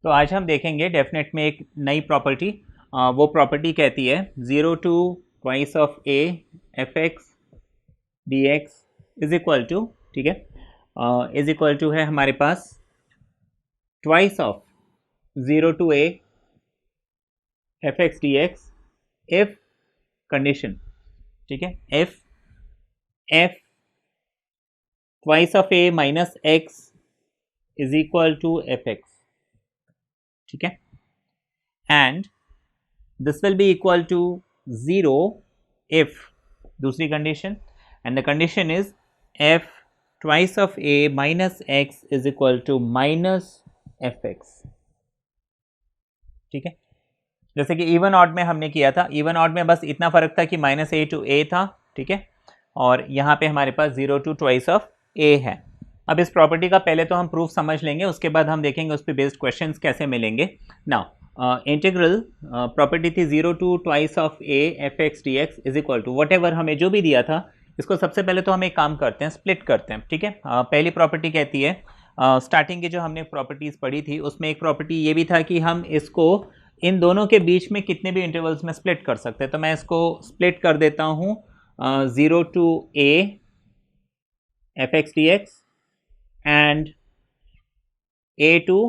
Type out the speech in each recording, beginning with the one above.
तो आज हम देखेंगे डेफिनेट में एक नई प्रॉपर्टी। वो प्रॉपर्टी कहती है 0 to twice of a fx dx is equal to, ठीक है, इज इक्वल टू है हमारे पास twice of 0 to a fx dx if condition, ठीक है, if f twice of a minus x is equal to fx, ठीक है, and this will be equal to 0 if, दूसरी condition, and the condition is f twice of a minus x is equal to minus fx, ठीक है। जैसे कि even odd में हमने किया था, इवन ऑड में बस इतना फर्क था कि माइनस a टू a था, ठीक है, और यहाँ पे हमारे पास 0 to twice of a है। अब इस प्रॉपर्टी का पहले तो हम प्रूफ समझ लेंगे, उसके बाद हम देखेंगे उस पर बेस्ड क्वेश्चंस कैसे मिलेंगे। नाउ इंटीग्रल प्रॉपर्टी थी 0 to twice of a fx dx is equal to whatever हमें जो भी दिया था, इसको सबसे पहले तो हम एक काम करते हैं, स्प्लिट करते हैं, ठीक है। पहली प्रॉपर्टी कहती है, स्टार्टिंग की जो हमने प्रॉपर्टीज़ पढ़ी थी उसमें एक प्रॉपर्टी ये भी था कि हम इसको इन दोनों के बीच में कितने भी इंटरवल्स में स्प्लिट कर सकते हैं। तो मैं इसको स्प्लिट कर देता हूँ 0 to a fx dx and a to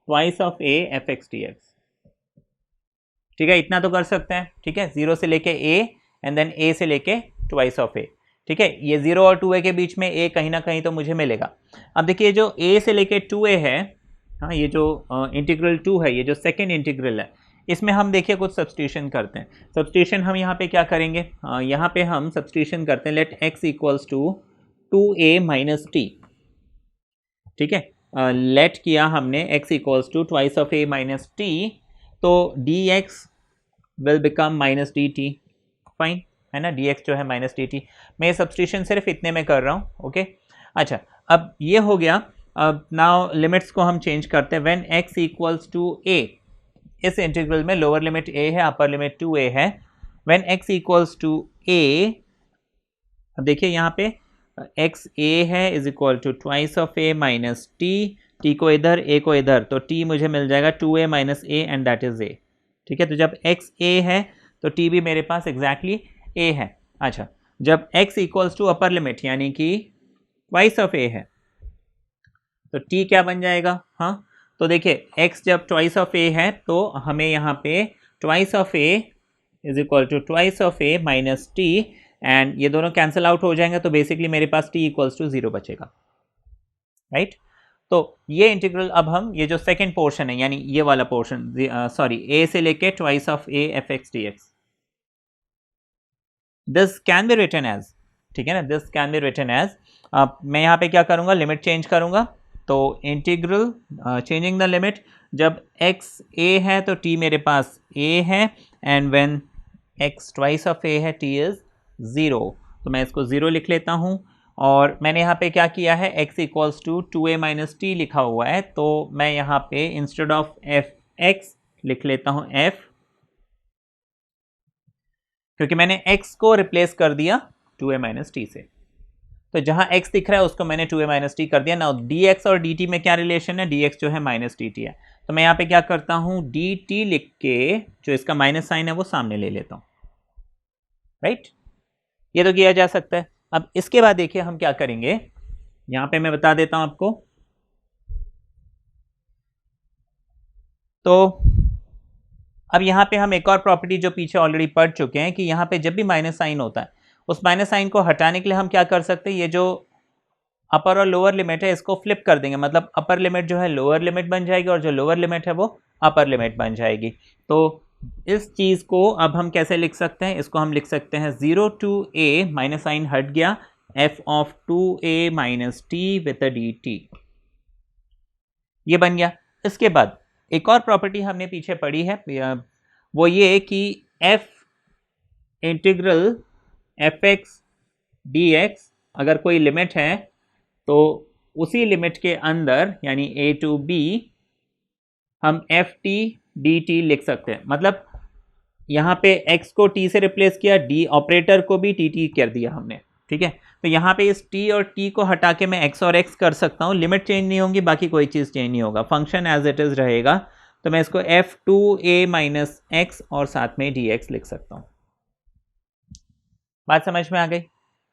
twice of a fx dx, ठीक है, इतना तो कर सकते हैं, ठीक है, 0 से लेके a एंड देन a से लेके twice of a, ठीक है। ये 0 और 2a के बीच में a कहीं ना कहीं तो मुझे मिलेगा। अब देखिए जो a से लेके 2a है, हाँ, ये जो इंटीग्रल 2 है, ये जो सेकेंड इंटीग्रल है, इसमें हम देखिए कुछ सब्सटीट्यूशन करते हैं। सब्सटीट्यूशन हम यहाँ पे क्या करेंगे, यहाँ पे हम सब्सटीट्यूशन करते हैं, let x equals to 2a minus T, ठीक है। लेट किया हमने x equals to twice of a minus T, तो dx will become minus D T, fine है ना, dx जो है माइनस डी टी। मैं सब्सटीट्यूशन सिर्फ इतने में कर रहा हूँ, ओके। अच्छा, अब ये हो गया। अब नाउ लिमिट्स को हम चेंज करते हैं। When x equals to a, इस इंटीग्रल में लोअर लिमिट a है, अपर लिमिट 2a है। When x equals to a, अब देखिए यहाँ पे एक्स ए है is equal to twice of A minus T को इधर, ए को इधर, तो टी मुझे मिल जाएगा 2a minus A and that is a, ठीक है। तो जब एक्स ए है तो टी भी मेरे पास एग्जैक्टली ए है। अच्छा, जब x equals to upper limit यानी कि ट्वाइस ऑफ ए है तो टी क्या बन जाएगा, हाँ, तो देखिए x जब ट्वाइस ऑफ ए है तो हमें यहाँ पे twice of A is equal to twice of A minus T, and ये दोनों कैंसिल आउट हो जाएंगे, तो बेसिकली मेरे पास t इक्वल्स टू 0 बचेगा, राइट। तो ये इंटीग्रल अब हम ये जो सेकेंड पोर्शन है यानी ये वाला पोर्शन, सॉरी, a से लेके twice of a fx dx, this can be written as, ठीक है ना, this can be written as. अब मैं यहाँ पे क्या करूँगा, लिमिट चेंज करूँगा, तो इंटीग्रल चेंजिंग द लिमिट, जब x a है तो t मेरे पास a है, and when x twice of a है t इज 0, तो मैं इसको 0 लिख लेता हूँ। और मैंने यहाँ पे क्या किया है, x equals to 2a minus T लिखा हुआ है, तो मैं यहाँ पे इंस्टेड ऑफ fx लिख लेता हूँ f, क्योंकि मैंने x को रिप्लेस कर दिया 2a माइनस टी से, तो जहाँ x दिख रहा है उसको मैंने 2a माइनस टी कर दिया ना। dx और dt में क्या रिलेशन है, dx जो है माइनस dt है, तो मैं यहाँ पे क्या करता हूँ, dt लिख के जो इसका माइनस साइन है वो सामने ले लेता हूँ, राइट। ये तो किया जा सकता है। अब इसके बाद देखिए हम क्या करेंगे, यहां पे मैं बता देता हूं आपको। तो अब यहां पे हम एक और प्रॉपर्टी जो पीछे ऑलरेडी पढ़ चुके हैं कि यहां पे जब भी माइनस साइन होता है, उस माइनस साइन को हटाने के लिए हम क्या कर सकते हैं, ये जो अपर और लोअर लिमिट है इसको फ्लिप कर देंगे, मतलब अपर लिमिट जो है लोअर लिमिट बन जाएगी और जो लोअर लिमिट है वो अपर लिमिट बन जाएगी। तो इस चीज़ को अब हम कैसे लिख सकते हैं, इसको हम लिख सकते हैं 0 to a, माइनस साइन हट गया, f of 2a minus T with D T, ये बन गया। इसके बाद एक और प्रॉपर्टी हमने पीछे पढ़ी है, वो ये कि f इंटीग्रल fx dx अगर कोई लिमिट है तो उसी लिमिट के अंदर यानी a to b हम ft dt लिख सकते हैं, मतलब यहाँ पे x को t से रिप्लेस किया, d ऑपरेटर को भी dt कर दिया हमने, ठीक है। तो यहाँ पे इस t और t को हटा के मैं x और x कर सकता हूँ, लिमिट चेंज नहीं होंगी, बाकी कोई चीज़ चेंज नहीं होगा, फंक्शन एज इट इज़ रहेगा। तो मैं इसको f2a माइनस एक्स और साथ में dx लिख सकता हूँ। बात समझ में आ गई?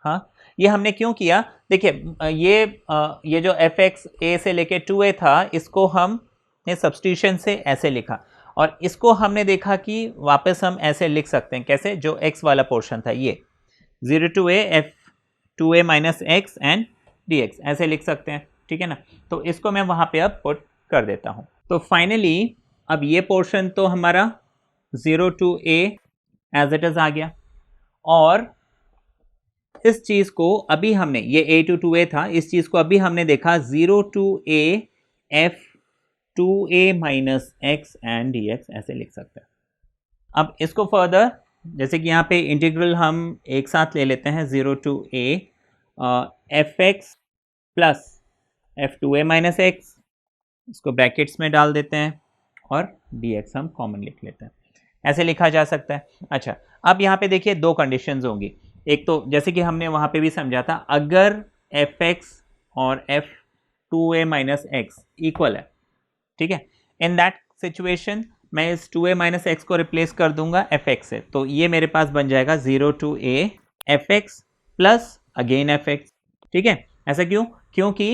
हाँ, ये हमने क्यों किया? देखिए ये जो fx a से लेके 2a था, इसको हमने सब्स्टिट्यूशन से ऐसे लिखा और इसको हमने देखा कि वापस हम ऐसे लिख सकते हैं। कैसे? जो x वाला पोर्शन था ये 0 to a f2a minus x and dx ऐसे लिख सकते हैं, ठीक है ना। तो इसको मैं वहाँ पे अब पुट कर देता हूँ। तो फाइनली अब ये पोर्शन तो हमारा 0 to a as it is आ गया और इस चीज को अभी हमने, ये a to 2a था, इस चीज को अभी हमने देखा 0 to a f2a minus x and dx ऐसे लिख सकते हैं। अब इसको फर्दर, जैसे कि यहाँ पे इंटीग्रल हम एक साथ ले लेते हैं 0 to a fx plus f2a minus x, इसको ब्रैकेट्स में डाल देते हैं और dx हम कॉमन लिख लेते हैं। ऐसे लिखा जा सकता है। अच्छा, अब यहाँ पे देखिए दो कंडीशंस होंगी। एक तो जैसे कि हमने वहाँ पे भी समझा था, अगर fx और f2a माइनस एक्स इक्वल है, ठीक है, इन दैट सिचुएशन मैं इस 2a माइनस एक्स को रिप्लेस कर दूंगा fx से, तो ये मेरे पास बन जाएगा 0 to a fx plus again fx, ठीक है। ऐसा क्यों? क्योंकि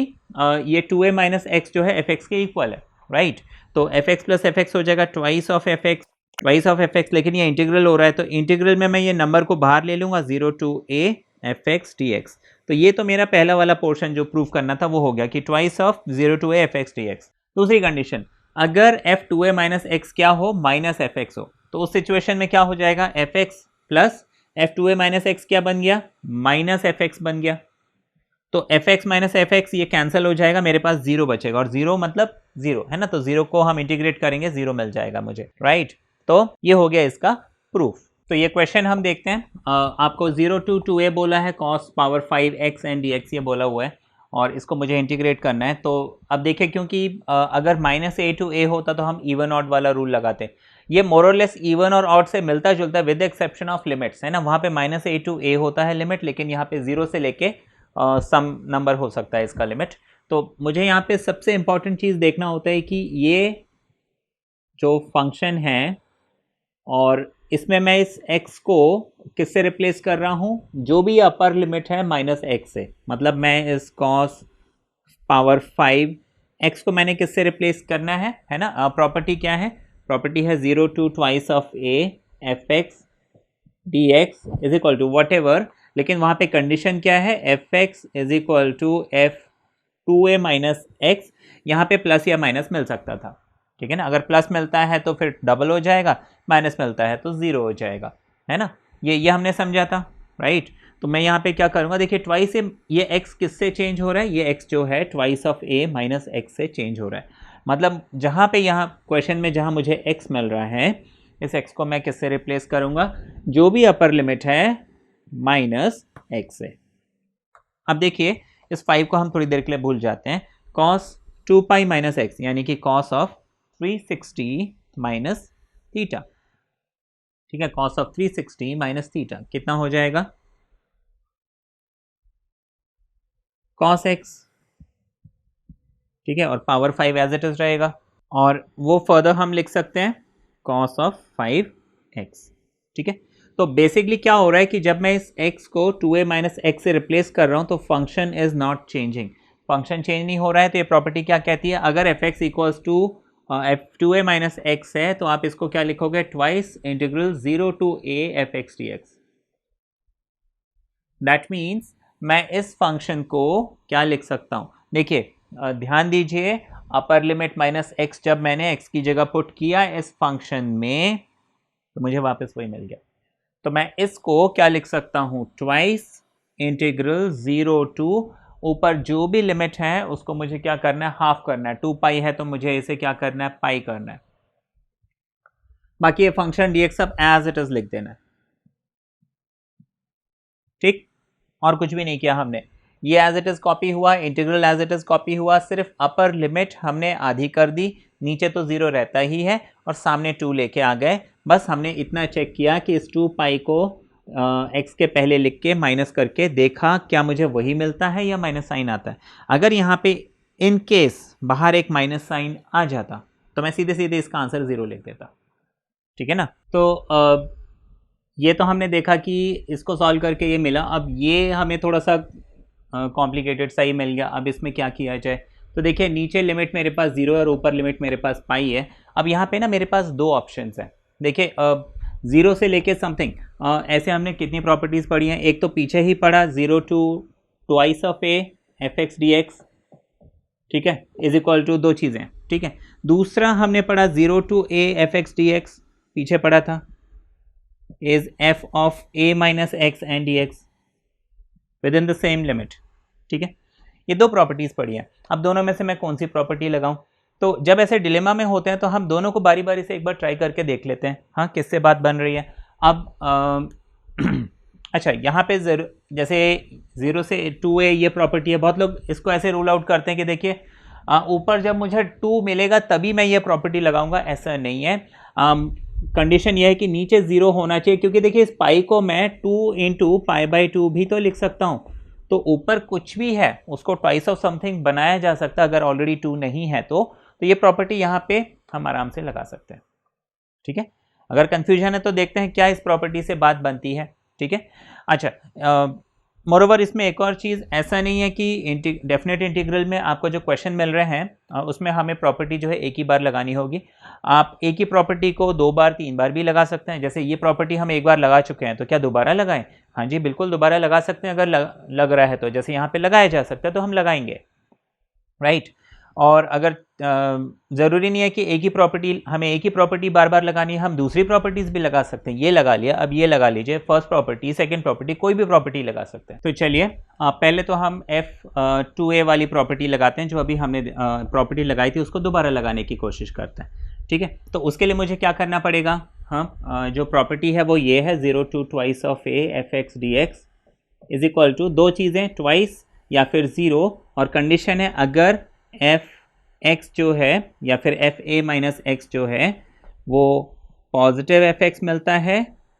ये 2a माइनस एक्स जो है fx के इक्वल है, राइट। तो fx प्लस fx हो जाएगा ट्वाइस ऑफ fx, लेकिन ये इंटीग्रल हो रहा है तो इंटीग्रल में मैं ये नंबर को बाहर ले लूंगा 0 to a fx dx। तो ये तो मेरा पहला वाला पोर्शन जो प्रूव करना था वो हो गया कि twice of 0 to a fx dx। दूसरी कंडीशन, अगर f2a माइनस एक्स क्या हो, माइनस fx हो, तो उस सिचुएशन में क्या हो जाएगा, fx plus f2a minus x क्या बन गया, माइनस fx बन गया। तो fx माइनस fx ये कैंसिल हो जाएगा, मेरे पास 0 बचेगा और 0 मतलब 0 है ना, तो 0 को हम इंटीग्रेट करेंगे, 0 मिल जाएगा मुझे, राइट। तो ये हो गया इसका प्रूफ। तो ये क्वेश्चन हम देखते हैं। आपको 0 to 2a बोला है, cos power 5x and dx ये बोला हुआ है और इसको मुझे इंटीग्रेट करना है। तो अब देखिए, क्योंकि अगर माइनस a to a होता तो हम इवन ऑड वाला रूल लगाते। ये मोर और लेस इवन और ऑड से मिलता जुलता विद एक्सेप्शन ऑफ लिमिट्स, है ना। वहाँ पे माइनस a to a होता है लिमिट, लेकिन यहाँ पे 0 से लेके सम नंबर हो सकता है इसका लिमिट। तो मुझे यहाँ पे सबसे इंपॉर्टेंट चीज़ देखना होता है कि ये जो फंक्शन है और इसमें मैं इस x को किससे रिप्लेस कर रहा हूँ, जो भी अपर लिमिट है माइनस एक्स से, मतलब मैं इस cos पावर 5 x को मैंने किससे रिप्लेस करना है ना। प्रॉपर्टी क्या है, प्रॉपर्टी है 0 to twice of a fx dx is equal to whatever, लेकिन वहाँ पे कंडीशन क्या है, fx is equal to f2a minus X. यहाँ पे प्लस या माइनस मिल सकता था, ठीक है ना। अगर प्लस मिलता है तो फिर डबल हो जाएगा, माइनस मिलता है तो 0 हो जाएगा, है ना। ये हमने समझा था, राइट। तो मैं यहाँ पे क्या करूँगा, देखिए ट्वाइस से ये x किससे चेंज हो रहा है, ये x जो है twice of a minus x से चेंज हो रहा है। मतलब जहाँ पे यहाँ क्वेश्चन में जहाँ मुझे x मिल रहा है, इस x को मैं किससे रिप्लेस करूँगा, जो भी अपर लिमिट है माइनस एक्स से। अब देखिए इस 5 को हम थोड़ी देर के लिए भूल जाते हैं, cos 2 पाई माइनस एक्स यानी कि cos ऑफ 360 माइनस थीटा, ठीक है। cos ऑफ 360 माइनस थीटा कितना हो जाएगा, cos x, ठीक है, और पावर 5 एज इट इज रहेगा और वो फर्दर हम लिख सकते हैं cos ऑफ 5x, ठीक है। तो बेसिकली क्या हो रहा है कि जब मैं इस x को 2a माइनस एक्स से रिप्लेस कर रहा हूं तो function is not changing, function change नहीं हो रहा है। तो ये प्रॉपर्टी क्या कहती है, अगर fx equals to f2a minus X है तो आप इसको क्या लिखोगे, twice integral 0 to a fx dx। That means मैं इस फंक्शन को क्या लिख सकता हूं, देखिए ध्यान दीजिए, अपर लिमिट माइनस एक्स जब मैंने x की जगह पुट किया इस फंक्शन में तो मुझे वापस वही मिल गया। तो मैं इसको क्या लिख सकता हूं, ट्वाइस इंटीग्रल 0 to ऊपर जो भी लिमिट है उसको मुझे क्या करना है, हाफ करना है। 2 पाई है तो मुझे इसे क्या करना है, पाई करना है। बाकी ये फंक्शन dx अब एज इट इज लिख देना है, ठीक, और कुछ भी नहीं किया हमने। ये एज इट इज कॉपी हुआ, integral as it is copy हुआ, सिर्फ अपर लिमिट हमने आधी कर दी, नीचे तो 0 रहता ही है और सामने 2 लेके आ गए। बस हमने इतना चेक किया कि इस 2 पाई को x के पहले लिख के माइनस करके देखा क्या मुझे वही मिलता है या माइनस साइन आता है। अगर यहाँ पे इन केस बाहर एक माइनस साइन आ जाता तो मैं सीधे सीधे इसका आंसर 0 लिख देता, ठीक है ना। तो ये तो हमने देखा कि इसको सॉल्व करके ये मिला। अब ये हमें थोड़ा सा कॉम्प्लिकेटेड सा ही मिल गया। अब इसमें क्या किया जाए, तो देखिए नीचे लिमिट मेरे पास 0 है और ऊपर लिमिट मेरे पास पाई है। अब यहाँ पे ना मेरे पास दो ऑप्शंस हैं। देखिए 0 से लेके समथिंग, ऐसे हमने कितनी प्रॉपर्टीज़ पढ़ी हैं। एक तो पीछे ही पढ़ा 0 to twice of a fx dx, ठीक है, इज इक्वल टू दो चीज़ें, ठीक है। दूसरा हमने पढ़ा 0 to a fx dx, पीछे पढ़ा था, is f of a minus x and dx with in the same limit, ठीक है। ये दो प्रॉपर्टीज़ पढ़ी हैं। अब दोनों में से मैं कौन सी प्रॉपर्टी लगाऊं? तो जब ऐसे डिलेमा में होते हैं तो हम दोनों को बारी बारी से एक बार ट्राई करके देख लेते हैं, हाँ किससे बात बन रही है। अब अच्छा, यहाँ पे जैसे 0 से 2a ये प्रॉपर्टी है। बहुत लोग इसको ऐसे रूल आउट करते हैं कि देखिए ऊपर जब मुझे 2 मिलेगा तभी मैं ये प्रॉपर्टी लगाऊंगा, ऐसा नहीं है। कंडीशन ये है कि नीचे 0 होना चाहिए, क्योंकि देखिए इस पाई को मैं 2 इंटू पाई बाई 2 भी तो लिख सकता हूँ। तो ऊपर कुछ भी है उसको ट्वाइस ऑफ समथिंग बनाया जा सकता है अगर ऑलरेडी 2 नहीं है तो ये प्रॉपर्टी यहाँ पे हम आराम से लगा सकते हैं, ठीक है। अगर कंफ्यूजन है तो देखते हैं क्या इस प्रॉपर्टी से बात बनती है, ठीक है। अच्छा, मोरोवर इसमें एक और चीज़, ऐसा नहीं है कि डेफिनेट इंटीग्रल में आपको जो क्वेश्चन मिल रहे हैं उसमें हमें प्रॉपर्टी जो है एक ही बार लगानी होगी। आप एक ही प्रॉपर्टी को 2 बार 3 बार भी लगा सकते हैं। जैसे ये प्रॉपर्टी हम एक बार लगा चुके हैं तो क्या दोबारा लगाएं? हाँ जी बिल्कुल दोबारा लगा सकते हैं। अगर लग रहा है तो जैसे यहाँ पे लगाया जा सकता है तो हम लगाएंगे, राइट। और अगर ज़रूरी नहीं है कि हमें एक ही प्रॉपर्टी बार बार लगानी है, हम दूसरी प्रॉपर्टीज़ भी लगा सकते हैं। ये लगा लिया, अब ये लगा लीजिए, फर्स्ट प्रॉपर्टी, सेकंड प्रॉपर्टी, कोई भी प्रॉपर्टी लगा सकते हैं। तो चलिए पहले तो हम F2A वाली प्रॉपर्टी लगाते हैं, जो अभी हमने प्रॉपर्टी लगाई थी उसको दोबारा लगाने की कोशिश करते हैं, ठीक है। तो उसके लिए मुझे क्या करना पड़ेगा, हाँ जो प्रॉपर्टी है वो ये है 0 to twice of a fx dx is equal to दो चीज़ें, ट्वाइस या फिर 0, और कंडीशन है अगर f(x) जो है या फिर fa माइनस x जो है वो पॉजिटिव fx मिलता है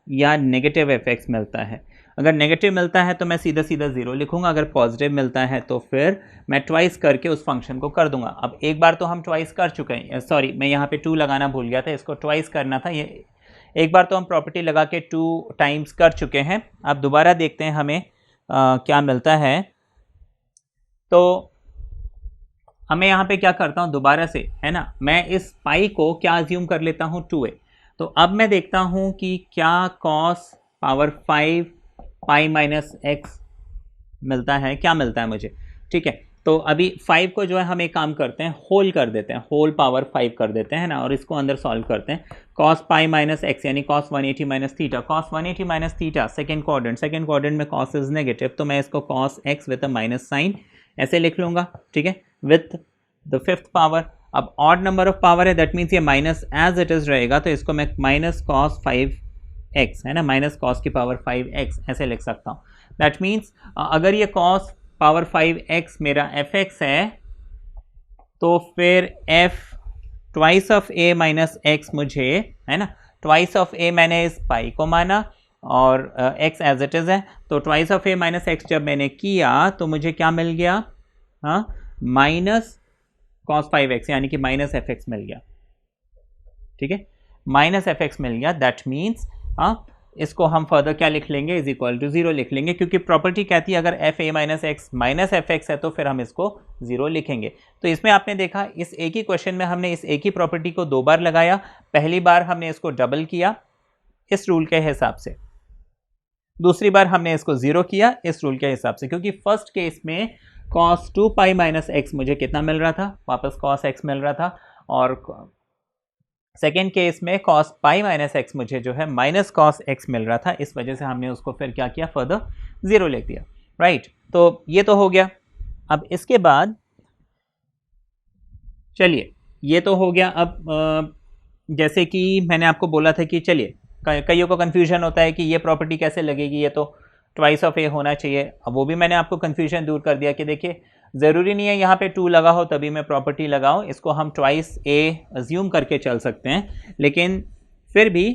या नेगेटिव fx मिलता है। अगर नेगेटिव मिलता है तो मैं सीधा सीधा 0 लिखूंगा, अगर पॉजिटिव मिलता है तो फिर मैं ट्वाइस करके उस फंक्शन को कर दूंगा। अब एक बार तो हम ट्वाइस कर चुके हैं, सॉरी मैं यहाँ पे 2 लगाना भूल गया था, इसको ट्वाइस करना था। ये एक बार तो हम प्रॉपर्टी लगा के 2 टाइम्स कर चुके हैं। अब दोबारा देखते हैं हमें क्या मिलता है। तो हमें यहाँ पे क्या करता हूँ दोबारा से, है ना, मैं इस पाई को क्या अज्यूम कर लेता हूँ 2a। तो अब मैं देखता हूँ कि क्या cos पावर 5 पाई माइनस एक्स मिलता है, क्या मिलता है मुझे, ठीक है। तो अभी 5 को जो है हम एक काम करते हैं, होल कर देते हैं, होल पावर 5 कर देते हैं ना, और इसको अंदर सॉल्व करते हैं। cos पाई माइनस एक्स यानी cos 180 minus theta, cos 180 minus theta second quadrant में cos इज नेगेटिव, तो मैं इसको cos x with a minus sine ऐसे लिख लूँगा, ठीक है, विथ द फिफ्थ पावर। अब ऑड नंबर ऑफ पावर है, दैट मीन्स ये माइनस एज इट इज रहेगा, तो इसको मैं माइनस cos 5x, है ना, माइनस cos की पावर 5x ऐसे लिख सकता हूँ। दैट मीन्स अगर ये cos पावर 5x मेरा fx है तो फिर f twice of a minus x मुझे, है ना, ट्वाइस ऑफ a मैंने इस पाई को माना और x एज इट इज़ है, तो twice of a minus x जब मैंने किया तो मुझे क्या मिल गया, हाँ माइनस cos 5x यानी कि माइनस fx मिल गया, ठीक है, माइनस fx मिल गया। दैट मीन्स इसको हम फर्दर क्या लिख लेंगे, इज इक्वल टू 0 लिख लेंगे, क्योंकि प्रॉपर्टी कहती है अगर fa minus x minus fx है तो फिर हम इसको 0 लिखेंगे। तो इसमें आपने देखा इस एक ही क्वेश्चन में हमने इस एक ही प्रॉपर्टी को 2 बार लगाया। पहली बार हमने इसको डबल किया इस रूल के हिसाब से, दूसरी बार हमने इसको 0 किया इस रूल के हिसाब से, क्योंकि फर्स्ट केस में cos 2 पाई माइनस एक्स मुझे कितना मिल रहा था, वापस cos x मिल रहा था, और सेकेंड केस में cos पाई माइनस एक्स मुझे जो है माइनस cos x मिल रहा था। इस वजह से हमने उसको फिर क्या किया, फर्दर 0 लिख दिया, राइट। तो ये तो हो गया। अब इसके बाद चलिए ये तो हो गया। अब जैसे कि मैंने आपको बोला था कि चलिए कईयों को कन्फ्यूजन होता है कि ये प्रॉपर्टी कैसे लगेगी, ये तो ट्वाइस ऑफ ए होना चाहिए। अब वो भी मैंने आपको कन्फ्यूजन दूर कर दिया कि देखिए ज़रूरी नहीं है यहाँ पे 2 लगा हो तभी मैं प्रॉपर्टी लगाऊँ, इसको हम ट्वाइस ए अज्यूम करके चल सकते हैं, लेकिन फिर भी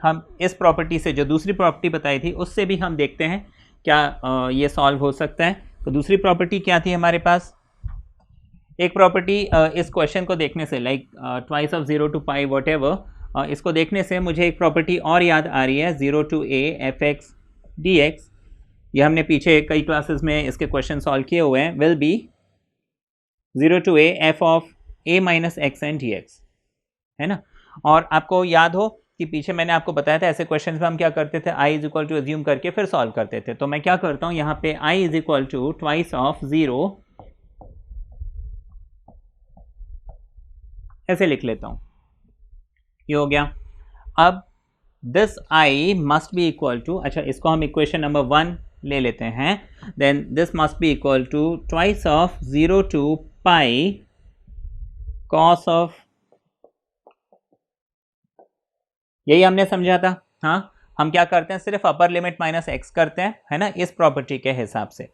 हम इस प्रॉपर्टी से जो दूसरी प्रॉपर्टी बताई थी उससे भी हम देखते हैं क्या ये सॉल्व हो सकता है। तो दूसरी प्रॉपर्टी क्या थी हमारे पास, एक प्रॉपर्टी इस क्वेश्चन को देखने से like twice of 0 to pi what ever, इसको देखने से मुझे एक प्रॉपर्टी और याद आ रही है 0 to a F x D x. ये हमने पीछे कई क्लासेस में इसके क्वेश्चन सॉल्व किए हुए हैं। Will be 0 to a F of a minus x and D x, है ना। और आपको याद हो कि पीछे मैंने आपको बताया था ऐसे क्वेश्चन में हम क्या करते थे, i is equal to assume करके फिर सॉल्व करते थे। तो मैं क्या करता हूँ यहाँ पे i is equal to twice of 0 ऐसे लिख लेता हूँ, ये हो गया। अब this i must be equal to, अच्छा इसको हम इक्वेशन नंबर 1 ले लेते हैं, then this must be equal to twice of 0 to pi cos of, यही हमने समझा था। हाँ, हम क्या करते हैं, सिर्फ अपर लिमिट माइनस एक्स करते हैं, है ना, इस प्रॉपर्टी के हिसाब से।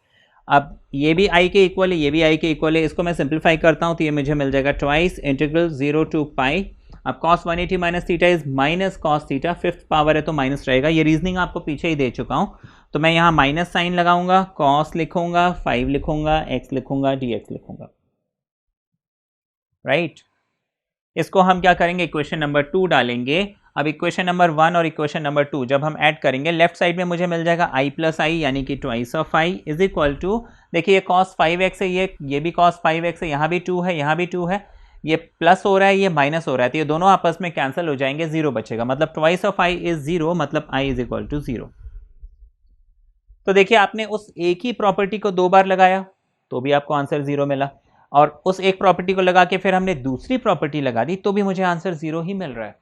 अब ये भी i के इक्वल है, ये भी i के इक्वल है, इसको मैं सिंप्लीफाई करता हूँ तो ये मुझे मिल जाएगा ट्वाइस इंटीग्रल 0 to पाई। अब cos 180 minus theta is minus cos theta, fifth power है तो माइनस रहेगा। ये रीजनिंग आपको पीछे ही दे चुका हूँ, तो मैं यहाँ माइनस साइन लगाऊंगा, cos लिखूंगा, 5 लिखूंगा, x लिखूंगा, dx लिखूंगा, राइट। इसको हम क्या करेंगे, इक्वेशन नंबर 2 डालेंगे। अब इक्वेशन नंबर 1 और इक्वेशन नंबर 2 जब हम ऐड करेंगे, लेफ्ट साइड में मुझे मिल जाएगा i प्लस आई यानी कि twice of i is equal to, देखिए ये cos 5x है, ये भी cos 5x है, यहाँ भी 2 है, यहाँ भी 2 है, ये प्लस हो रहा है, ये माइनस हो रहा है, तो ये दोनों आपस में कैंसिल हो जाएंगे, 0 बचेगा। मतलब ट्वाइस ऑफ i इज 0, मतलब i इज इक्वल टू 0। तो देखिए आपने उस एक ही प्रॉपर्टी को 2 बार लगाया तो भी आपको आंसर 0 मिला, और उस एक प्रॉपर्टी को लगा के फिर हमने दूसरी प्रॉपर्टी लगा दी तो भी मुझे आंसर 0 ही मिल रहा है,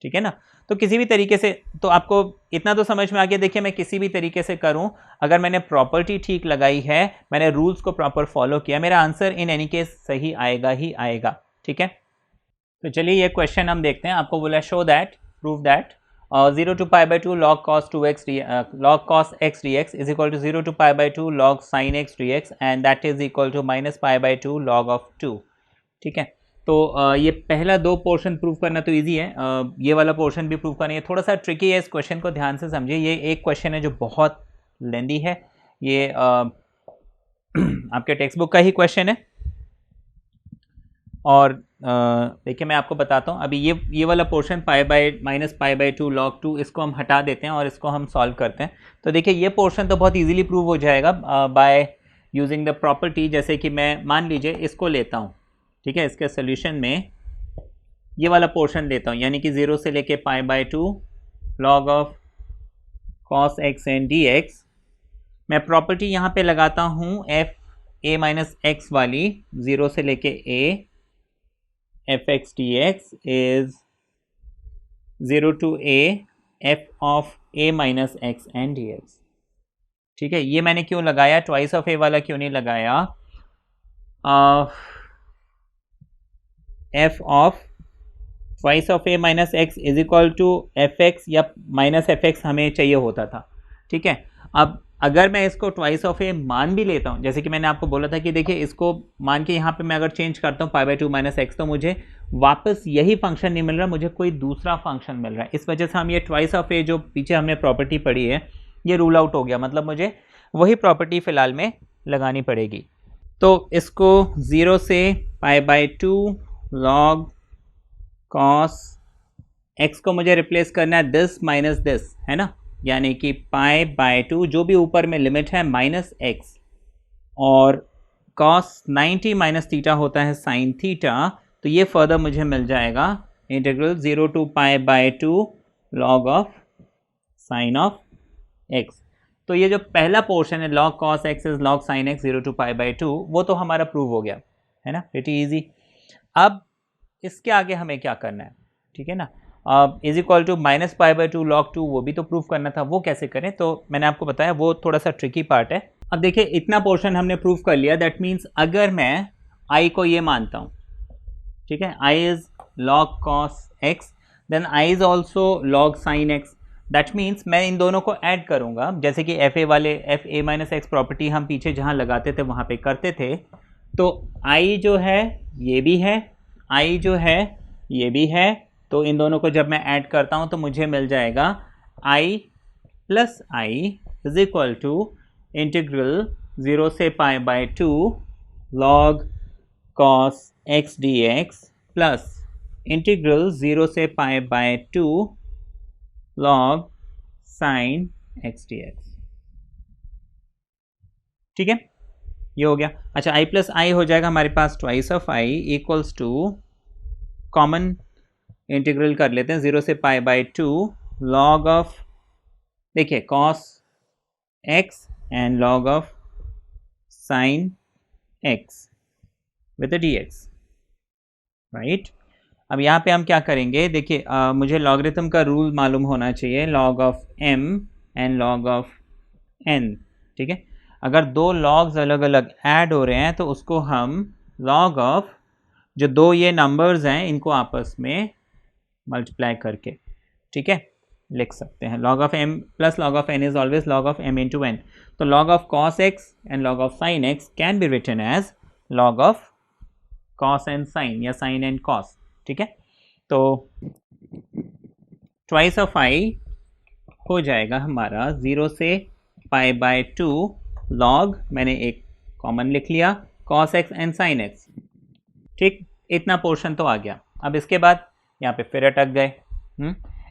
ठीक है ना। तो किसी भी तरीके से, तो आपको इतना तो समझ में आ गया। देखिए मैं किसी भी तरीके से करूं, अगर मैंने प्रॉपर्टी ठीक लगाई है, मैंने रूल्स को प्रॉपर फॉलो किया, मेरा आंसर इन एनी केस सही आएगा ही आएगा, ठीक है। तो चलिए ये क्वेश्चन हम देखते हैं। आपको बोला show that, prove that 0 to pi by 2 log cos 2x log cos x dx is equal to 0 to pi by 2 log sin x dx and that is equal to minus pi by 2 log of 2, ठीक है। तो ये पहला 2 portion prove करना तो easy है, ये वाला पोर्शन भी प्रूव करना है, थोड़ा सा ट्रिकी है। इस क्वेश्चन को ध्यान से समझिए, ये एक क्वेश्चन है जो बहुत लेंदी है, ये आपके टेक्स्ट बुक का ही क्वेश्चन है। और देखिए मैं आपको बताता हूँ, अभी ये वाला portion pi by minus pi by 2 log 2, इसको हम हटा देते हैं और इसको हम सॉल्व करते हैं। तो देखिए ये पोर्शन तो बहुत इजीली प्रूव हो जाएगा बाय यूजिंग द प्रॉपर्टी। जैसे कि मैं मान लीजिए इसको लेता हूँ, ठीक है, इसके सोल्यूशन में ये वाला पोर्शन लेता हूँ, यानी कि 0 से लेके पाई by 2 log of cos x and dx। मैं प्रॉपर्टी यहाँ पे लगाता हूँ एफ ए माइनस एक्स वाली, 0 से लेके a F x D x is 0 to a F of a minus x and D x, ठीक है। ये मैंने क्यों लगाया, ट्वाइस ऑफ a वाला क्यों नहीं लगाया, F of twice of a minus x is equal to F x या माइनस एफ एक्स हमें चाहिए होता था, ठीक है। अब अगर मैं इसको ट्वाइस ऑफ a मान भी लेता हूँ, जैसे कि मैंने आपको बोला था कि देखिए इसको मान के यहाँ पे मैं अगर चेंज करता हूँ पाई बाई 2 माइनस एक्स, तो मुझे वापस यही फंक्शन नहीं मिल रहा, मुझे कोई दूसरा फंक्शन मिल रहा है। इस वजह से हम ये ट्वाइस ऑफ a जो पीछे हमने प्रॉपर्टी पढ़ी है ये रूल आउट हो गया, मतलब मुझे वही प्रॉपर्टी फ़िलहाल में लगानी पड़ेगी। तो इसको 0 से pi by 2 log cos x को मुझे रिप्लेस करना है दिस माइनस दिस, है ना, यानी कि पाई बाई 2 जो भी ऊपर में लिमिट है माइनस एक्स, और cos 90 माइनस थीटा होता है साइन थीटा, तो ये फर्दर मुझे मिल जाएगा integral 0 to pi by 2 log of sine of x। तो ये जो पहला पोर्शन है log cos x is log sin x 0 to pi by 2, वो तो हमारा प्रूव हो गया, है ना, प्रीटी इजी। अब इसके आगे हमें क्या करना है, ठीक है ना, is equal to minus pi by 2 log 2, वो भी तो प्रूव करना था, वो कैसे करें, तो मैंने आपको बताया वो थोड़ा सा ट्रिकी पार्ट है। अब देखिए इतना पोर्शन हमने प्रूव कर लिया, दैट मीन्स अगर मैं i को ये मानता हूँ, ठीक है, i is log cos x, then i is also log sin x, that means मैं इन दोनों को ऐड करूँगा, जैसे कि एफ ए वाले F A minus x property हम पीछे जहाँ लगाते थे वहाँ पे करते थे। तो i जो है ये भी है, i जो है ये भी है, तो इन दोनों को जब मैं ऐड करता हूँ तो मुझे मिल जाएगा i plus i is equal to integral 0 से pi by 2 log cos x dx plus integral 0 से pi by 2 log sin x dx। ठीक है, ये हो गया। अच्छा, i प्लस आई हो जाएगा हमारे पास twice of i equals to, common integral कर लेते हैं 0 से पाई बाय 2 log ऑफ, देखिए cos x and log of sin x with dx, right. अब यहाँ पे हम क्या करेंगे, देखिए मुझे लॉगरिथम का रूल मालूम होना चाहिए, log of m and log of n। ठीक है, अगर दो लॉग्स अलग अलग ऐड हो रहे हैं तो उसको हम log ऑफ, जो दो ये नंबर्स हैं इनको आपस में मल्टीप्लाई करके, ठीक है, लिख सकते हैं। log of m plus log of n is always log of m into n। तो log of cos x and log of sin x can be written as log of cos and sin या sin and cos। ठीक है, तो twice of i हो जाएगा हमारा 0 से pi by 2 log, मैंने एक कॉमन लिख लिया, cos x and sin x। ठीक, इतना पोर्शन तो आ गया। अब इसके बाद यहाँ पे फिर अटक गए।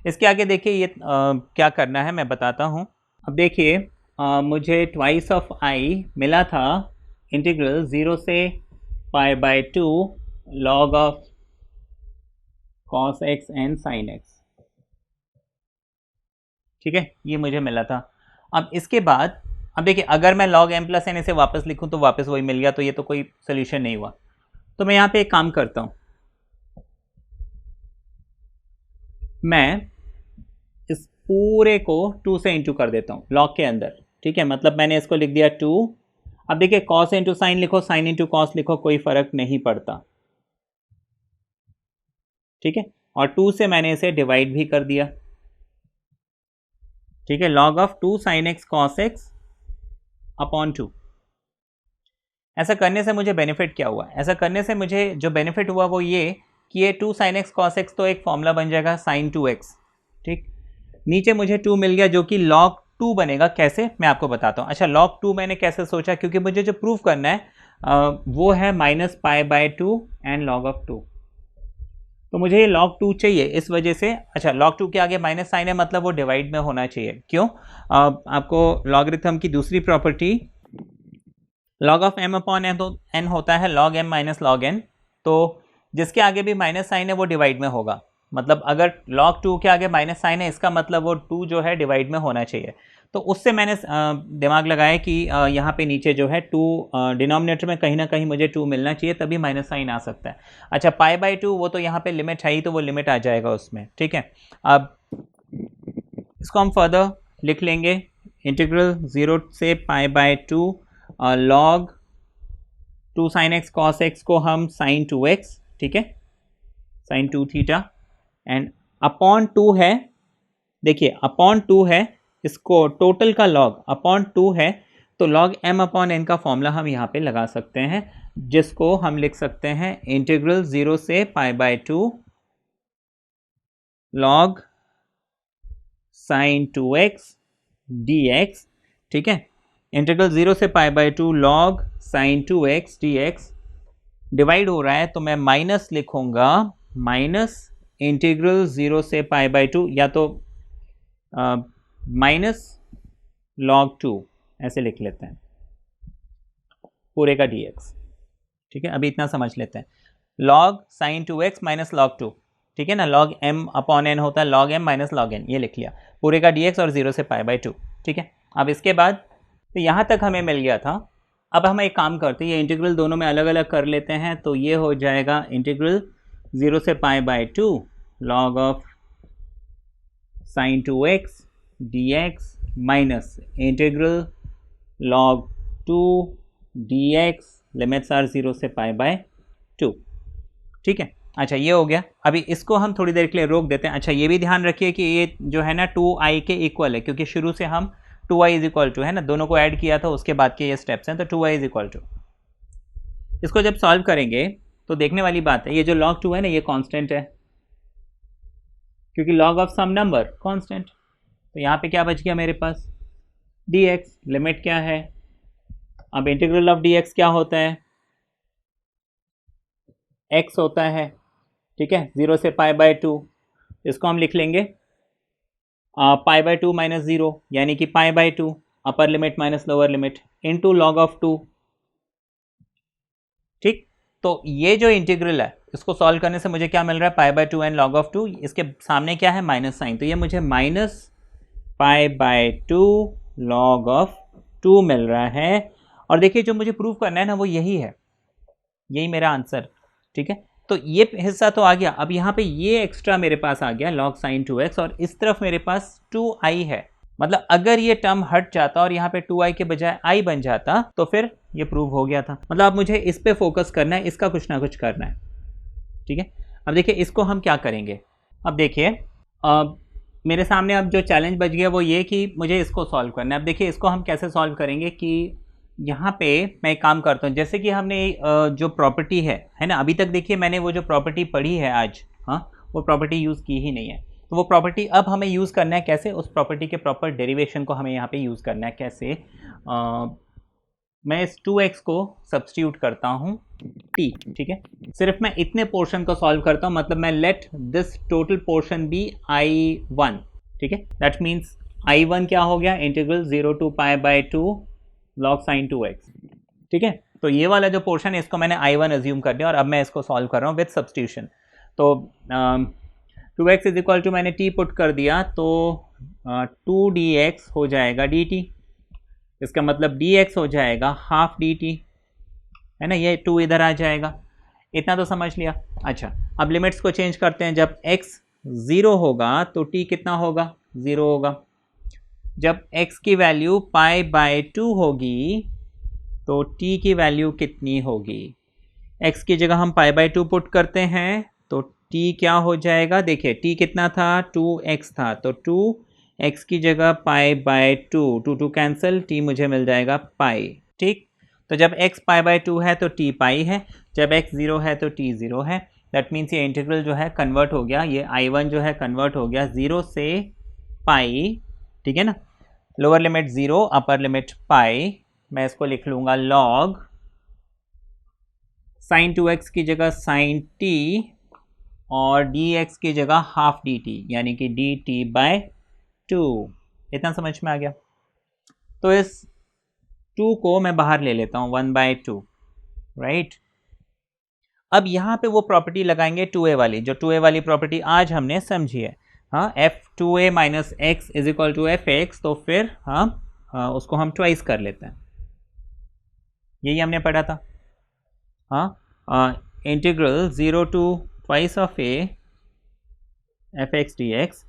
इसके आगे देखिए ये क्या करना है मैं बताता हूँ। अब देखिए मुझे ट्वाइस ऑफ i मिला था इंटीग्रल 0 से pi by 2 log of cos x and sin x। ठीक है, ये मुझे मिला था। अब इसके बाद अब देखिए अगर मैं log m प्लस n इसे वापस लिखूं तो वापस वही मिल गया, तो ये तो कोई सोल्यूशन नहीं हुआ। तो मैं यहाँ पे एक काम करता हूँ, मैं इस पूरे को 2 से इंटू कर देता हूँ log के अंदर। ठीक है, मतलब मैंने इसको लिख दिया 2। अब देखिए cos इंटू साइन लिखो, साइन इंटू कॉस लिखो, कोई फर्क नहीं पड़ता। ठीक है, और 2 से मैंने इसे डिवाइड भी कर दिया। ठीक है, log of 2 sin x cos x upon 2। ऐसा करने से मुझे बेनिफिट क्या हुआ, ऐसा करने से मुझे जो बेनिफिट हुआ वो ये कि ये 2 sin x cos x तो एक फॉर्मूला बन जाएगा sin 2x। ठीक, नीचे मुझे 2 मिल गया जो कि log 2 बनेगा। कैसे, मैं आपको बताता हूँ। अच्छा, log 2 मैंने कैसे सोचा, क्योंकि मुझे जो प्रूफ करना है वो है minus pi by 2 and log of 2, तो मुझे ये log 2 चाहिए, इस वजह से। अच्छा, log 2 के आगे माइनस साइन है, मतलब वो डिवाइड में होना चाहिए। क्यों, आपको लॉगरिथम की दूसरी property log of m upon n होता है log m minus log n, तो जिसके आगे भी माइनस साइन है वो डिवाइड में होगा। मतलब अगर log 2 के आगे माइनस साइन है, इसका मतलब वो 2 जो है डिवाइड में होना चाहिए। तो उससे मैंने दिमाग लगाया कि यहाँ पे नीचे जो है 2 डिनोमिनेटर में कहीं ना कहीं मुझे 2 मिलना चाहिए, तभी माइनस साइन आ सकता है। अच्छा, पाई बाय 2 वो तो यहाँ पे लिमिट है ही, तो वो लिमिट आ जाएगा उसमें। ठीक है, अब इसको हम फर्दर लिख लेंगे, इंटीग्रल 0 से pi by 2 log 2 sin x cos x को हम sin 2x, ठीक है, sin 2 थीटा, एंड अपॉन 2 है। देखिए अपॉन 2 है, इसको टोटल का log अपॉन 2 है, तो log m अपॉन n का फॉर्मूला हम यहाँ पे लगा सकते हैं, जिसको हम लिख सकते हैं इंटीग्रल 0 से pi by 2 log sin 2x dx। ठीक है, इंटीग्रल 0 से pi by 2 log sin 2x dx divide हो रहा है, तो मैं माइनस लिखूंगा, माइनस इंटीग्रल 0 से पाई बाय 2, या तो माइनस log 2 ऐसे लिख लेते हैं पूरे का dx। ठीक है, अभी इतना समझ लेते हैं, log sin 2x minus log 2। ठीक है ना, log m अपॉन n होता है log m minus log n, ये लिख लिया पूरे का dx और 0 से पाई बाय 2। ठीक है, अब इसके बाद तो यहाँ तक हमें मिल गया था। अब हम एक काम करते हैं, ये इंटीग्रल दोनों में अलग अलग कर लेते हैं, तो ये हो जाएगा इंटीग्रल 0 से pi by 2 log of sin 2x dx minus integral log 2 dx limits are 0 से पाई बाय 2। ठीक है, अच्छा ये हो गया। अभी इसको हम थोड़ी देर के लिए रोक देते हैं। अच्छा, ये भी ध्यान रखिए कि ये जो है ना 2i के इक्वल है, क्योंकि शुरू से हम 2i इज इक्वल टू है ना, दोनों को ऐड किया था, उसके बाद के ये स्टेप्स हैं, तो 2i इज इक्वल टू। इसको जब सॉल्व करेंगे तो देखने वाली बात है, ये जो log 2 है ना, ये कांस्टेंट है, क्योंकि log of some number constant. तो यहाँ पे क्या बच गया मेरे पास, dx, लिमिट क्या है। अब इंटीग्रल ऑफ dx क्या होता है, x होता है, ठीक है, 0 से π/2, इसको हम लिख लेंगे π/2 माइनस 0 यानी कि π/2 upper limit minus lower limit into log of 2। ठीक, तो ये जो इंटीग्रल है इसको सॉल्व करने से मुझे क्या मिल रहा है, π/2 एंड log ऑफ 2, इसके सामने क्या है माइनस साइन, तो ये मुझे माइनस π/2 log ऑफ 2 मिल रहा है। और देखिए जो मुझे प्रूव करना है ना वो यही है, यही मेरा आंसर, ठीक है। तो ये हिस्सा तो आ गया, अब यहाँ पे ये एक्स्ट्रा मेरे पास आ गया log sin 2x, और इस तरफ मेरे पास 2i है। मतलब अगर ये टर्म हट जाता और यहाँ पे 2i के बजाय i बन जाता तो फिर ये प्रूव हो गया था। मतलब अब मुझे इस पे फोकस करना है, इसका कुछ ना कुछ करना है, ठीक है। अब देखिए इसको हम क्या करेंगे, अब देखिए मेरे सामने अब जो चैलेंज बच गया वो ये कि मुझे इसको सॉल्व करना है। अब देखिए इसको हम कैसे सॉल्व करेंगे कि यहाँ पे मैं एक काम करता हूँ, जैसे कि हमने जो प्रॉपर्टी है ना, अभी तक देखिए मैंने वो जो प्रॉपर्टी पढ़ी है आज, हाँ, वो प्रॉपर्टी यूज़ की ही नहीं है। तो वो प्रॉपर्टी अब हमें यूज़ करना है कैसे, उस प्रॉपर्टी के प्रॉपर डेरिवेशन को हमें यहाँ पे यूज़ करना है कैसे। मैं इस 2x को सब्स्टिट्यूट करता हूँ t, ठीक है। सिर्फ मैं इतने पोर्शन को सॉल्व करता हूँ, मतलब मैं let this total portion be I1, ठीक है। दैट मीन्स I1 क्या हो गया, integral 0 to π/2 log sin 2x, ठीक है। तो ये वाला जो पोर्शन है इसको मैंने I1 अज्यूम कर दिया और अब मैं इसको सॉल्व कर रहा हूँ विद सब्स्टिट्यूशन। तो 2x इज इक्वल टू मैंने t पुट कर दिया तो 2dx हो जाएगा dt, इसका मतलब dx हो जाएगा हाफ dt, है ना, ये 2 इधर आ जाएगा, इतना तो समझ लिया। अच्छा अब लिमिट्स को चेंज करते हैं, जब x 0 होगा तो t कितना होगा, 0 होगा। जब x की वैल्यू π/2 होगी तो t की वैल्यू कितनी होगी, x की जगह हम π/2 पुट करते हैं तो t क्या हो जाएगा, देखिए t कितना था, 2x था, तो 2x की जगह π/2, 2 कैंसिल, t मुझे मिल जाएगा पाई, ठीक। तो जब x π/2 है तो t पाई है, जब x 0 है तो t 0 है। दैट मीन्स ये इंटीग्रल जो है कन्वर्ट हो गया, ये I1 जो है कन्वर्ट हो गया 0 से पाई, ठीक है ना, लोअर लिमिट 0 अपर लिमिट पाई। मैं इसको लिख लूँगा log sin 2x की जगह sin t और dx की जगह हाफ dt यानी कि dt/2, इतना समझ में आ गया। तो इस 2 को मैं बाहर ले लेता हूँ 1/2, राइट। अब यहाँ पे वो प्रॉपर्टी लगाएंगे 2a वाली, जो 2a वाली प्रॉपर्टी आज हमने समझी है, हाँ, f2a minus x is equal to F x, तो फिर हाँ उसको हम ट्वाइस कर लेते हैं, यही हमने पढ़ा था, हाँ, integral 0 to twice of a F x D x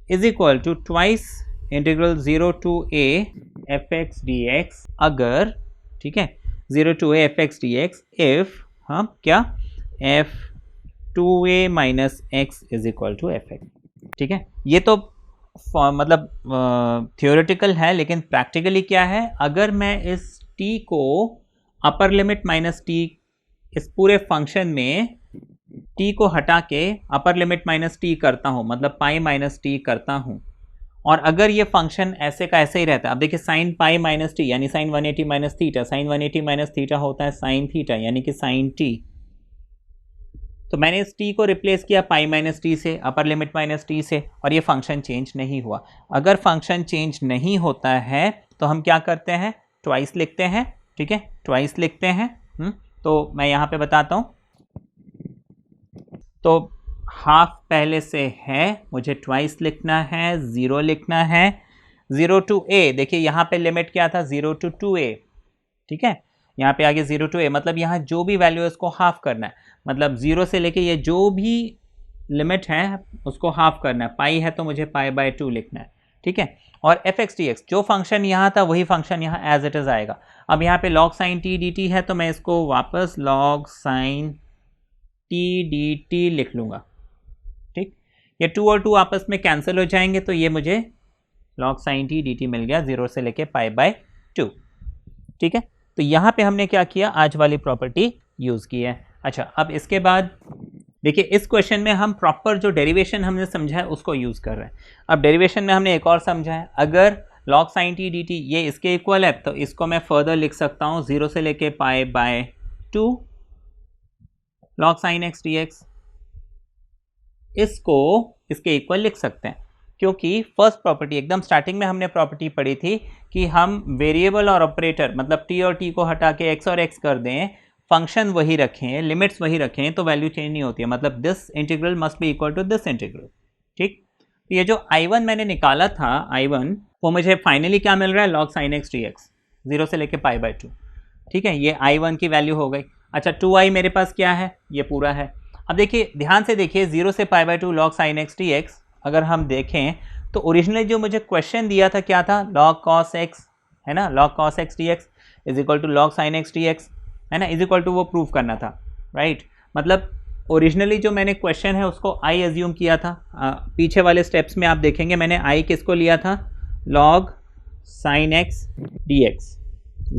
is equal to twice integral 0 to a F x D x, अगर, ठीक है, 0 to a F x D x if, हाँ क्या, f2a minus x is equal to F x, ठीक है। ये तो मतलब थियोरेटिकल है, लेकिन प्रैक्टिकली क्या है, अगर मैं इस t को अपर लिमिट माइनस t, इस पूरे फंक्शन में t को हटा के अपर लिमिट माइनस t करता हूँ, मतलब पाई माइनस t करता हूँ, और अगर ये फंक्शन ऐसे का ऐसे ही रहता है, अब देखिए साइन पाई माइनस टी यानी sine 180 minus theta, sine 180 minus theta होता है साइन थीटा यानी कि साइन टी। तो मैंने इस t को रिप्लेस किया पाई माइनस टी से, अपर लिमिट माइनस टी से, और ये फंक्शन चेंज नहीं हुआ। अगर फंक्शन चेंज नहीं होता है तो हम क्या करते हैं, ट्वाइस लिखते हैं, ठीक है, ट्वाइस लिखते हैं। तो मैं यहाँ पे बताता हूँ, तो हाफ पहले से है, मुझे ट्वाइस लिखना है, 0 लिखना है, 0 to a, देखिए यहाँ पे लिमिट क्या था, 0 to 2a, ठीक है, यहाँ पे आगे 0 to a, मतलब यहाँ जो भी वैल्यू है उसको हाफ करना है, मतलब 0 से लेके ये जो भी लिमिट है उसको हाफ करना है, पाई है तो मुझे π/2 लिखना है, ठीक है। और एफ एक्स डी एक्स, जो फंक्शन यहाँ था वही फंक्शन यहाँ एज इट इज़ आएगा। अब यहाँ पे log sin t dt है तो मैं इसको वापस log sin t dt लिख लूँगा, ठीक। ये 2 और 2 आपस में कैंसिल हो जाएंगे तो ये मुझे log sin t dt मिल गया 0 से लेके π/2, ठीक है। तो यहाँ पे हमने क्या किया, आज वाली प्रॉपर्टी यूज़ की है। अच्छा अब इसके बाद देखिए इस क्वेश्चन में हम प्रॉपर जो डेरिवेशन हमने समझा है उसको यूज़ कर रहे हैं। अब डेरिवेशन में हमने एक और समझा है, अगर log sin t dt ये इसके इक्वल है तो इसको मैं फर्दर लिख सकता हूँ 0 से लेके π/2, log sin x dx, इसको इसके इक्वल लिख सकते हैं, क्योंकि फर्स्ट प्रॉपर्टी एकदम स्टार्टिंग में हमने प्रॉपर्टी पढ़ी थी कि हम वेरिएबल और ऑपरेटर मतलब t और t को हटा के x और x कर दें, फंक्शन वही रखें, लिमिट्स वही रखें, तो वैल्यू चेंज नहीं होती है, मतलब this integral must be equal to this integral. ठीक, तो ये जो I1 मैंने निकाला था I1, वो मुझे फाइनली क्या मिल रहा है, log sin x dx 0 से लेके π/2। ठीक है, ये I1 की वैल्यू हो गई। अच्छा 2i मेरे पास क्या है, ये पूरा है। अब देखिए ध्यान से देखिए 0 से π/2 log sin x dx, अगर हम देखें तो ओरिजिनली जो मुझे क्वेश्चन दिया था क्या था, log cos x, है ना, log cos x dx is equal to log sin x dx, है ना, इज इक्वल टू वो प्रूव करना था, राइट। मतलब ओरिजिनली जो मैंने क्वेश्चन है उसको आई एज्यूम किया था। पीछे वाले स्टेप्स में आप देखेंगे मैंने आई किसको लिया था, log sin x dx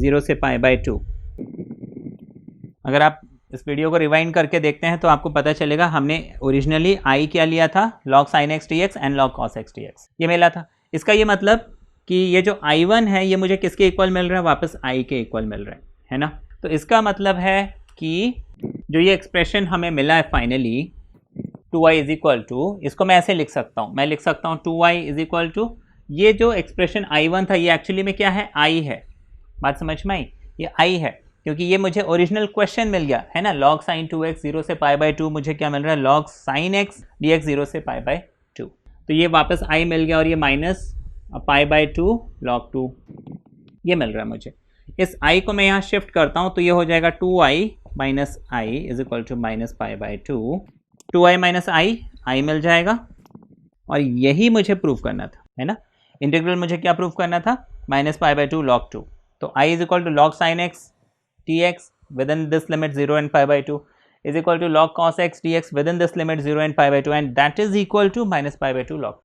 0 से π/2। अगर आप इस वीडियो को रिवाइंड करके देखते हैं तो आपको पता चलेगा हमने ओरिजिनली आई क्या लिया था, log sin x dx and log cos x dx ये मिला था। इसका ये मतलब कि ये जो I1 है ये मुझे किसके इक्वल मिल रहा है, वापस I के इक्वल मिल रहा है ना। तो इसका मतलब है कि जो ये एक्सप्रेशन हमें मिला है finally 2i is equal to, इसको मैं ऐसे लिख सकता हूँ, मैं लिख सकता हूँ 2i इज इक्वल टू, ये जो एक्सप्रेशन I1 था ये एक्चुअली में क्या है, I है। बात समझ में आई, ये I है क्योंकि ये मुझे ओरिजिनल क्वेश्चन मिल गया है ना, log sin 2x 0 से π/2 मुझे क्या मिल रहा है, log sin x dx 0 से π/2, तो ये वापस I मिल गया और ये माइनस π/2 log 2 ये मिल रहा है मुझे। इस I को मैं यहाँ शिफ्ट करता हूँ तो ये हो जाएगा 2i minus I is equal to minus π/2, 2i minus I मिल जाएगा और यही मुझे प्रूव करना था, है ना। इंटीग्रल मुझे क्या प्रूव करना था, माइनस π/2 log 2, तो i is equal to log sin x dx within this limit 0 and π/2 is equal to log cos x dx within this limit 0 and π/2 and that is equal to minus π/2 log